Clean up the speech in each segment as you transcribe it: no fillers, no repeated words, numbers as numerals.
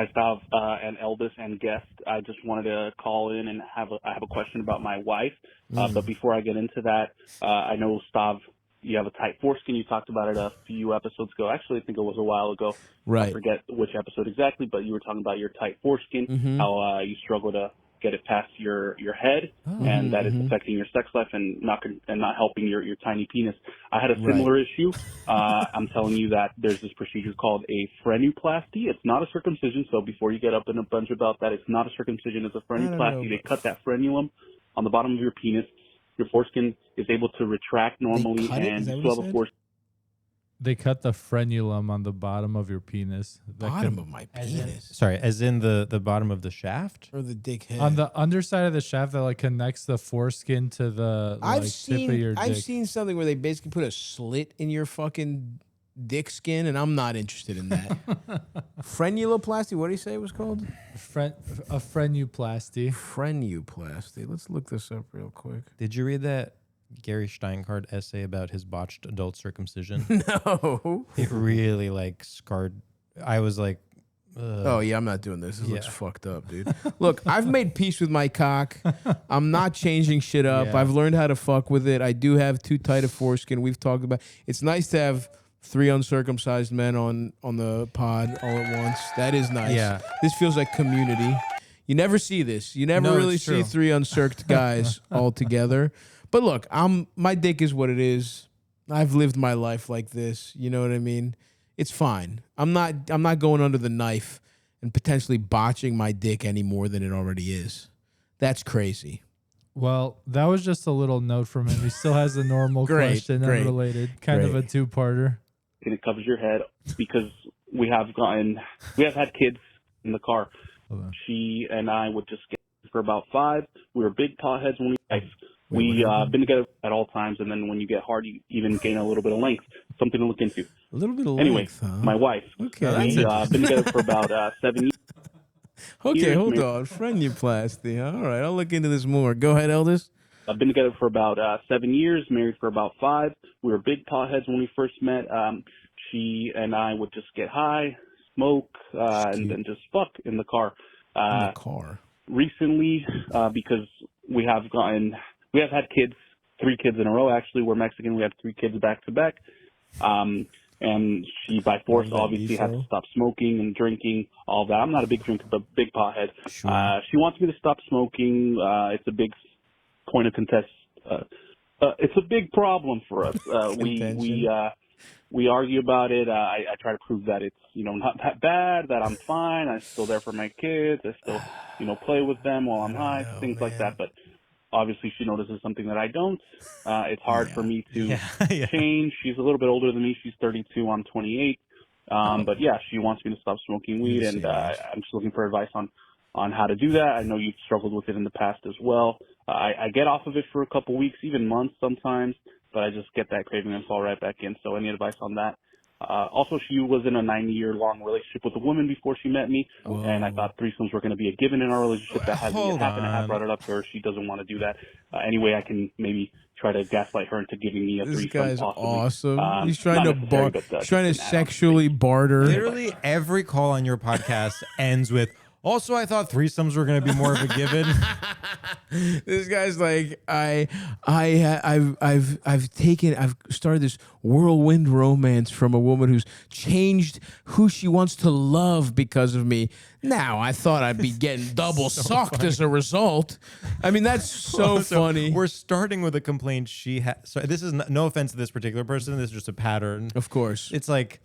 Hi, Stav, and Elvis and guest. I just wanted to call in and I have a question about my wife. But before I get into that, I know, Stav, you have a tight foreskin. You talked about it a few episodes ago. Actually, I think it was a while ago. Right. I forget which episode exactly, but you were talking about your tight foreskin, how you struggle to get it past your head, and that it's affecting your sex life and not helping your tiny penis. I had a similar issue. I'm telling you that there's this procedure called a frenoplasty. It's not a circumcision, so before you get up in a bunch about that, it's not a circumcision. It's a frenoplasty. They cut that frenulum on the bottom of your penis. Your foreskin is able to retract normally, and you still have a foreskin. They cut the frenulum on the bottom of your penis. Bottom of my penis? As in the bottom of the shaft? Or the dick head? On the underside of the shaft that connects the foreskin to the tip of your dick. I've seen something where they basically put a slit in your fucking dick skin, and I'm not interested in that. Frenuloplasty, what did he say it was called? A frenoplasty. Frenoplasty. Let's look this up real quick. Did you read that Gary Steinkart essay about his botched adult circumcision? No. It really scarred. I was like, ugh. Oh yeah, I'm not doing this. This looks fucked up, dude. Look, I've made peace with my cock. I'm not changing shit up. Yeah. I've learned how to fuck with it. I do have too tight a foreskin. We've talked about. It's nice to have 3 uncircumcised men on the pod all at once. That is nice. Yeah. This feels like community. You never see this. You never really see 3 uncirced guys all together. But look, my dick is what it is. I've lived my life like this. You know what I mean? It's fine. I'm not going under the knife and potentially botching my dick any more than it already is. That's crazy. Well, that was just a little note from him. He still has a normal question, unrelated, kind of a 2-parter. And it covers your head because we have had kids in the car. She and I would just get for about 5. We were big potheads when we been together at all times, and then when you get hard, you even gain a little bit of length. Something to look into. A little bit of length, huh? My wife. Okay. We've been together for about 7 years. Okay, hold on. Frenoplasty. All right, I'll look into this more. Go ahead, Eldest. I've been together for about 7 years, married for about 5. We were big potheads when we first met. She and I would just get high, smoke, and then just fuck in the car. Recently, because we have had kids, 3 kids in a row. Actually, we're Mexican. We had 3 kids back to back. And she, by force, obviously had to stop smoking and drinking, all that. I'm not a big drinker, but big pothead. Sure. She wants me to stop smoking. It's a big point of contest. It's a big problem for us. We argue about it. I try to prove that it's, not that bad, that I'm fine. I'm still there for my kids. I still, play with them while I'm high, things like that. But obviously she notices something that I don't. It's hard for me to change. She's a little bit older than me. She's 32. I'm 28. But yeah, she wants me to stop smoking weed, and I'm just looking for advice on how to do that. I know you've struggled with it in the past as well. I get off of it for a couple weeks, even months sometimes, but I just get that craving and fall right back in. So any advice on that? Also, she was in a 9-year-long relationship with a woman before she met me, and I thought threesomes were going to be a given in our relationship. That hasn't yet happened, and I brought it up to her. She doesn't want to do that. Anyway, I can maybe try to gaslight her into giving me a threesome. This guy's possibly. Awesome. He's trying to sexually barter. Literally every call on your podcast ends with, also, I thought threesomes were going to be more of a given. This guy's like, I've started this whirlwind romance from a woman who's changed who she wants to love because of me. Now I thought I'd be getting double sucked as a result. I mean, that's so funny. We're starting with a complaint she has. So this is no offense to this particular person. This is just a pattern. Of course, it's like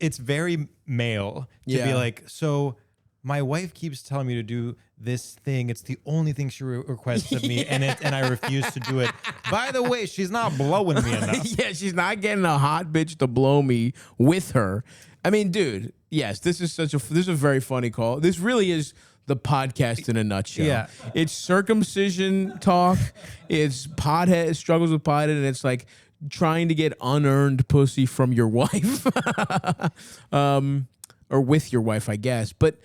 it's very male to be like, so my wife keeps telling me to do this thing. It's the only thing she requests of me, and I refuse to do it. By the way, she's not blowing me enough. Yeah, she's not getting a hot bitch to blow me with her. I mean, dude, yes, this is a very funny call. This really is the podcast in a nutshell. Yeah. It's circumcision talk. It's struggles with pothead, and it's like trying to get unearned pussy from your wife. Or with your wife, I guess. But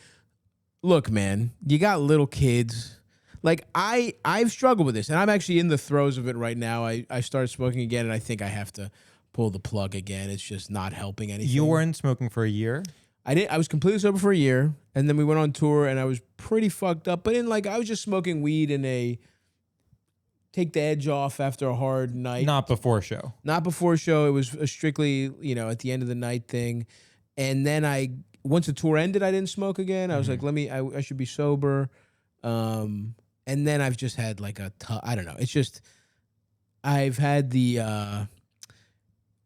look, man, you got little kids. Like, I've struggled with this, and I'm actually in the throes of it right now. I started smoking again, and I think I have to pull the plug again. It's just not helping anything. You weren't smoking for a year? I was completely sober for a year, and then we went on tour, and I was pretty fucked up. But I was just smoking weed in a take the edge off after a hard night. Not before show. Not before show. It was a strictly, at the end of the night thing. And then once the tour ended, I didn't smoke again. I was like, I should be sober. And then I've just had I don't know. It's just, I've had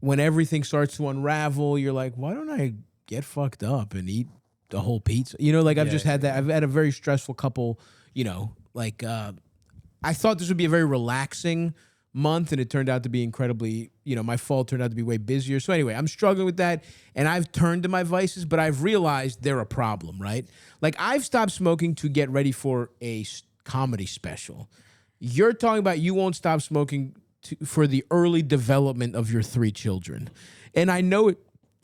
when everything starts to unravel, you're like, why don't I get fucked up and eat the whole pizza? I've just had that. I've had a very stressful couple, I thought this would be a very relaxing month, and it turned out to be incredibly, my fall turned out to be way busier. So anyway, I'm struggling with that, and I've turned to my vices, but I've realized they're a problem, right? I've stopped smoking to get ready for a comedy special. You're talking about you won't stop smoking for the early development of your 3 children. And I know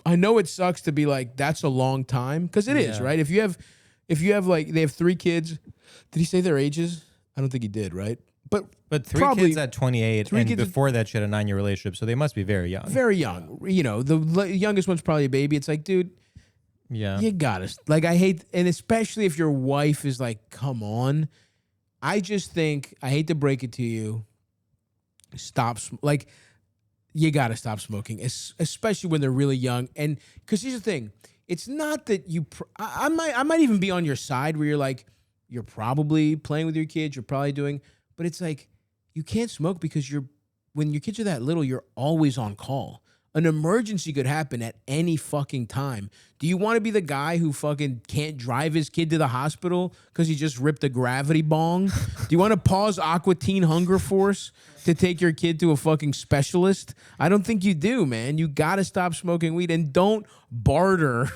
it sucks to be like, that's a long time, because it is, right? If you have they have 3 kids, did he say their ages? I don't think he did, right? But 3 kids at 28, and before that, she had a 9-year relationship, so they must be very young. Very young. The youngest one's probably a baby. It's like, dude, you got us. I hate, and especially if your wife is like, come on. I just think, I hate to break it to you, you got to stop smoking, especially when they're really young. And because here's the thing, it's not that I might even be on your side where you're like, you're probably playing with your kids, you're probably doing, but it's like, you can't smoke because when your kids are that little, you're always on call. An emergency could happen at any fucking time. Do you want to be the guy who fucking can't drive his kid to the hospital because he just ripped a gravity bong? Do you want to pause Aqua Teen Hunger Force to take your kid to a fucking specialist? I don't think you do, man. You got to stop smoking weed, and don't barter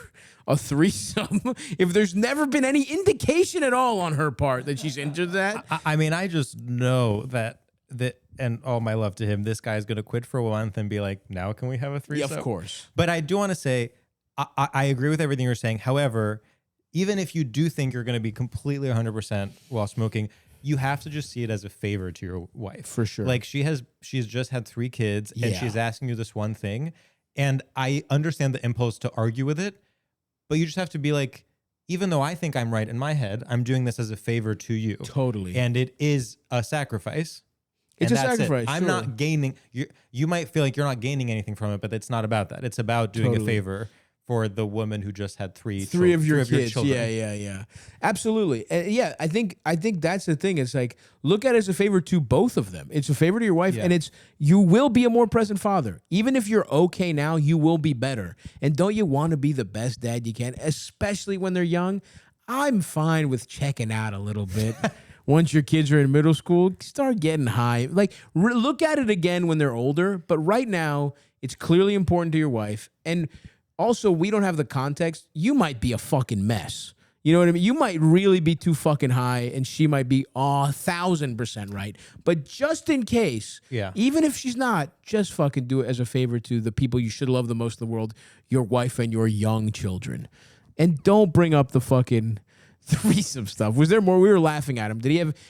a threesome if there's never been any indication at all on her part that she's into that. I mean, I just know that, and all my love to him, this guy's going to quit for a month and be like, now can we have a threesome? Yeah, of course. But I do want to say, I agree with everything you're saying. However, even if you do think you're going to be completely 100% while smoking, you have to just see it as a favor to your wife. For sure. She's just had 3 kids, and she's asking you this one thing. And I understand the impulse to argue with it, but you just have to be like, even though I think I'm right in my head, I'm doing this as a favor to you. Totally. And it is a sacrifice. It's a sacrifice. I'm not gaining. You might feel like you're not gaining anything from it, but it's not about that. It's about doing a favor for the woman who just had three of your kids. Yeah. Absolutely. I think that's the thing. It's like, look at it as a favor to both of them. It's a favor to your wife, and you will be a more present father. Even if you're okay now, you will be better. And don't you want to be the best dad you can, especially when they're young? I'm fine with checking out a little bit. Once your kids are in middle school, start getting high. Look at it again when they're older. But right now, it's clearly important to your wife. And also, we don't have the context. You might be a fucking mess. You know what I mean? You might really be too fucking high, and she might be 1,000% right. But just in case, even if she's not, just fucking do it as a favor to the people you should love the most in the world, your wife and your young children. And don't bring up the fucking threesome stuff. Was there more? We were laughing at him.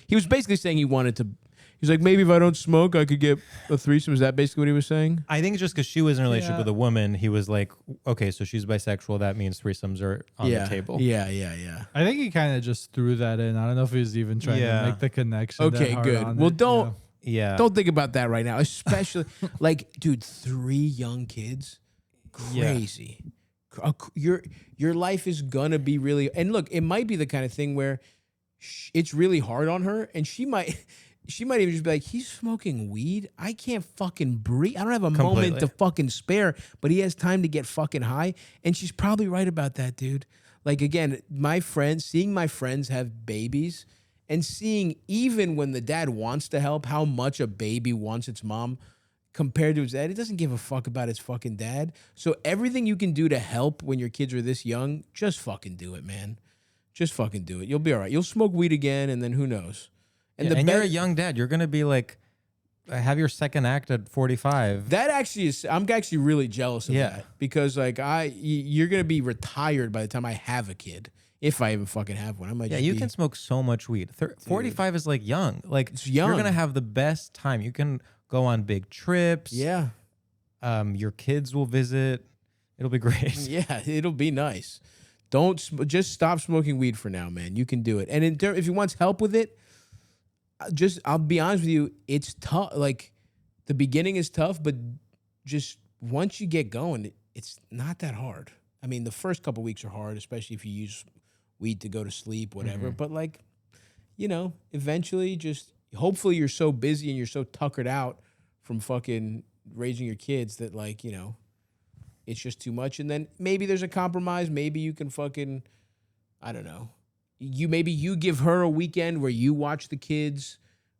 He was basically saying he was like, maybe if I don't smoke, I could get a threesome. Is that basically what he was saying? I think it's just because she was in a relationship with a woman. He was like, okay, so she's bisexual. That means threesomes are on the table. Yeah. I think he kind of just threw that in. I don't know if he was even trying to make the connection. Okay, good. Well, don't think about that right now. Especially, dude, 3 young kids, crazy. Your life is gonna be really, and look, it might be the kind of thing where it's really hard on her, and she might even just be like, he's smoking weed, I can't fucking breathe, I don't have a moment to fucking spare, but he has time to get fucking high. And she's probably right about that, dude. Again, seeing my friends have babies, and seeing even when the dad wants to help, how much a baby wants its mom compared to his dad. It doesn't give a fuck about his fucking dad. So everything you can do to help when your kids are this young, just fucking do it, man. Just fucking do it. You'll be all right. You'll smoke weed again, and then who knows? And you're a young dad. You're going to be like, have your second act at 45. That actually is, I'm actually really jealous of that. Because you're going to be retired by the time I have a kid. If I even fucking have one. I might you can smoke so much weed. 45 is young. It's young. You're going to have the best time. You can go on big trips. Yeah. Your kids will visit. It'll be great. Yeah, it'll be nice. Just stop smoking weed for now, man. You can do it. And if he wants help with it, I'll be honest with you, it's tough. Like the beginning is tough, but just once you get going, it's not that hard. I mean, the first couple weeks are hard, especially if you use weed to go to sleep, whatever. But like, eventually just hopefully you're so busy and you're so tuckered out from fucking raising your kids that like, it's just too much. And then maybe there's a compromise. Maybe you can fucking, I don't know. Maybe you give her a weekend where you watch the kids,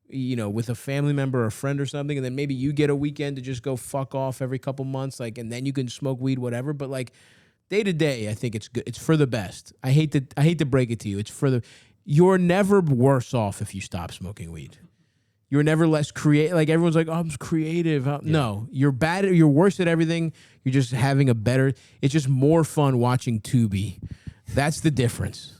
with a family member or a friend or something. And then maybe you get a weekend to just go fuck off every couple months. Like, and then you can smoke weed, whatever. But like day to day, I think it's good. It's for the best. I hate to break it to you. You're never worse off if you stop smoking weed. You're never less creative. Like everyone's like, oh, I'm creative. No, you're bad. You're worse at everything. You're just having it's just more fun watching Tubi. That's the difference.